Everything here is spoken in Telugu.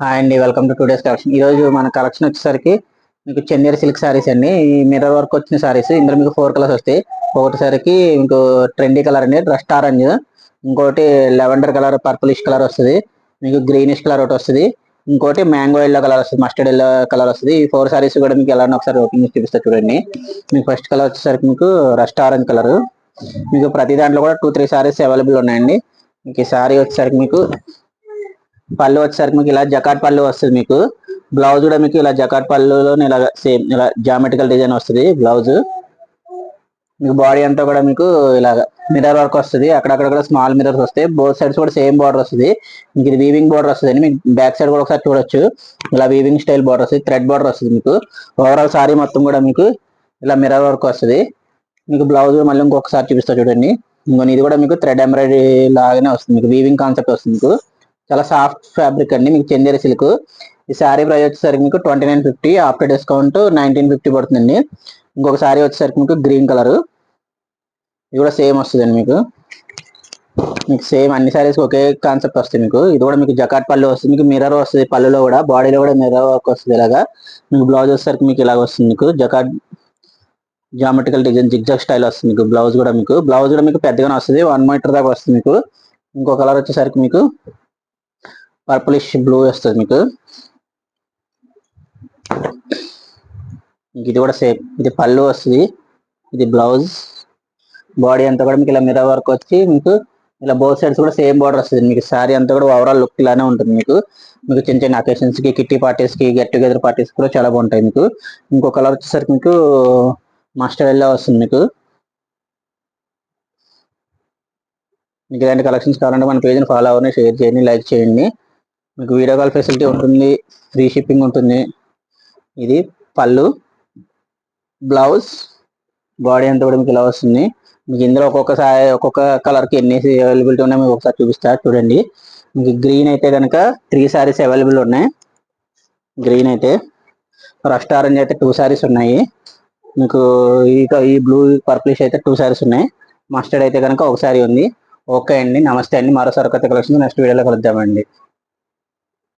హాయ్ అండి, వెల్కమ్ టు టుడేస్ కలెక్షన్. ఈ రోజు మన కలెక్షన్ వచ్చేసరికి మీకు చందేరి సిల్క్ సారీస్ అండి. ఈ మిర్రర్ వర్క్ వచ్చిన సారీస్ ఇందులో మీకు 4 కలర్స్ వస్తాయి. ఒకటిసరికి మీకు ట్రెండీ కలర్ అండి, రస్ట్ ఆరెంజ్. ఇంకోటి లెవెండర్ కలర్, పర్పులిష్ కలర్ వస్తుంది. మీకు గ్రీనిష్ కలర్ ఒకటి వస్తుంది. ఇంకోటి మ్యాంగో ఎల్లో కలర్ వస్తుంది, మస్టర్డ్ ఎల్లో కలర్ వస్తుంది. ఈ 4 సారీస్ కూడా మీకు ఎలా ఒకసారి ఓపెన్ చేసి చూపిస్తా చూడండి. మీకు ఫస్ట్ కలర్ వచ్చేసరికి మీకు రస్ట్ ఆరెంజ్ కలర్. మీకు ప్రతి దాంట్లో కూడా 2-3 సారీస్ అవైలబుల్ ఉన్నాయండి. మీకు ఈ సారీ వచ్చేసరికి మీకు పళ్ళు వచ్చేసరికి మీకు ఇలా జకాట్ పళ్ళు వస్తుంది. మీకు బ్లౌజ్ కూడా మీకు ఇలా జకాట్ పళ్ళులో ఇలా సేమ్ ఇలా జామెట్రికల్ డిజైన్ వస్తుంది బ్లౌజ్. మీకు బాడీ అంతా కూడా మీకు ఇలాగ మిర్రర్ వర్క్ వస్తుంది. అక్కడక్కడ కూడా స్మాల్ మిర్రర్స్ వస్తాయి. బోత్ సైడ్స్ కూడా సేమ్ బార్డర్ వస్తుంది. మీకు ఇది వీవింగ్ బార్డర్ వస్తుంది అండి. మీకు బ్యాక్ సైడ్ కూడా ఒకసారి చూడొచ్చు, ఇలా వీవింగ్ స్టైల్ బార్డర్ వస్తుంది, థ్రెడ్ బార్డర్ వస్తుంది. మీకు ఓవరాల్ సారీ మొత్తం కూడా మీకు ఇలా మిర్రర్ వర్క్ వస్తుంది. మీకు బ్లౌజ్ మళ్ళీ ఇంకొకసారి చూపిస్తా చూడండి. ఇంకొని ఇది కూడా మీకు థ్రెడ్ ఎంబ్రాయిడరీ లాగానే వస్తుంది. మీకు వీవింగ్ కాన్సెప్ట్ వస్తుంది. మీకు చాలా సాఫ్ట్ ఫ్యాబ్రిక్ అండి, మీకు చందేరి సిల్క్. ఈ శారీ ప్రైస్ వచ్చేసరికి మీకు 2950, ఆఫ్టర్ డిస్కౌంట్ 1950 పడుతుందండి. ఇంకొక శారీ వచ్చేసరికి మీకు గ్రీన్ కలర్, ఇది కూడా సేమ్ వస్తుందండి. మీకు సేమ్ అన్ని శారీస్ ఒకే కాన్సెప్ట్ వస్తుంది. మీకు ఇది కూడా మీకు జకాట్ పళ్ళు వస్తుంది. మీకు మిర్రర్ వస్తుంది పళ్ళులో కూడా, బాడీలో కూడా మిర్రర్ వర్క్ వస్తుంది. ఇలాగా మీకు బ్లౌజ్ వచ్చేసరికి మీకు ఇలాగ వస్తుంది. మీకు జకాట్ జామెట్రికల్ డిజైన్ జిగ్జాగ్ స్టైల్ వస్తుంది. మీకు బ్లౌజ్ కూడా మీకు పెద్దగానే వస్తుంది, 1 మీటర్ దాకా వస్తుంది. మీకు ఇంకో కలర్ వచ్చేసరికి మీకు పర్పులిష్ బ్లూ వస్తుంది. మీకు ఇది కూడా సేమ్, ఇది పళ్ళు వస్తుంది, ఇది బ్లౌజ్. బాడీ అంతా కూడా మీకు ఇలా మిర్రర్ వర్క్ వచ్చి మీకు ఇలా బోత్ సైడ్స్ కూడా సేమ్ బార్డర్ వస్తుంది. మీకు శారీ అంతా కూడా ఓవరాల్ లుక్ ఇలానే ఉంటుంది. మీకు చిన్న చిన్న అకేషన్స్ కి, కిట్టి పార్టీస్ కి, గెట్ టుగెదర్ పార్టీస్ కూడా చాలా బాగుంటాయి. మీకు ఇంకో కలర్ వచ్చేసరికి మీకు మస్టర్డ్ ఎల్లో వస్తుంది. మీకు ఇలాంటి కలెక్షన్స్ కావాలంటే మన పేజ్ని ఫాలో అవ్వండి, షేర్ చేయండి, లైక్ చేయండి. మీకు వీడియో కాల్ ఫెసిలిటీ ఉంటుంది, ఫ్రీ షిప్పింగ్ ఉంటుంది. ఇది పళ్ళు, బ్లౌజ్, బాడీ అంతా కూడా మీకు ఇలా వస్తుంది. మీకు ఇందులో ఒక్కొక్క కలర్కి ఎన్ని అవైలబిలిటీ ఉన్నాయి మీకు ఒకసారి చూపిస్తా చూడండి. మీకు గ్రీన్ అయితే కనుక 3 సారీస్ అవైలబుల్ ఉన్నాయి. గ్రీన్ అయితే, రస్ట్ ఆరెంజ్ అయితే 2 సారీస్ ఉన్నాయి. మీకు ఈ బ్లూ పర్పులిష్ అయితే 2 సారీస్ ఉన్నాయి. మస్టర్డ్ అయితే కనుక ఒక సారీ ఉంది. ఓకే అండి, నమస్తే అండి. మరోసారి కొత్త కలెక్షన్ నెక్స్ట్ వీడియోలో కలుద్దామండి.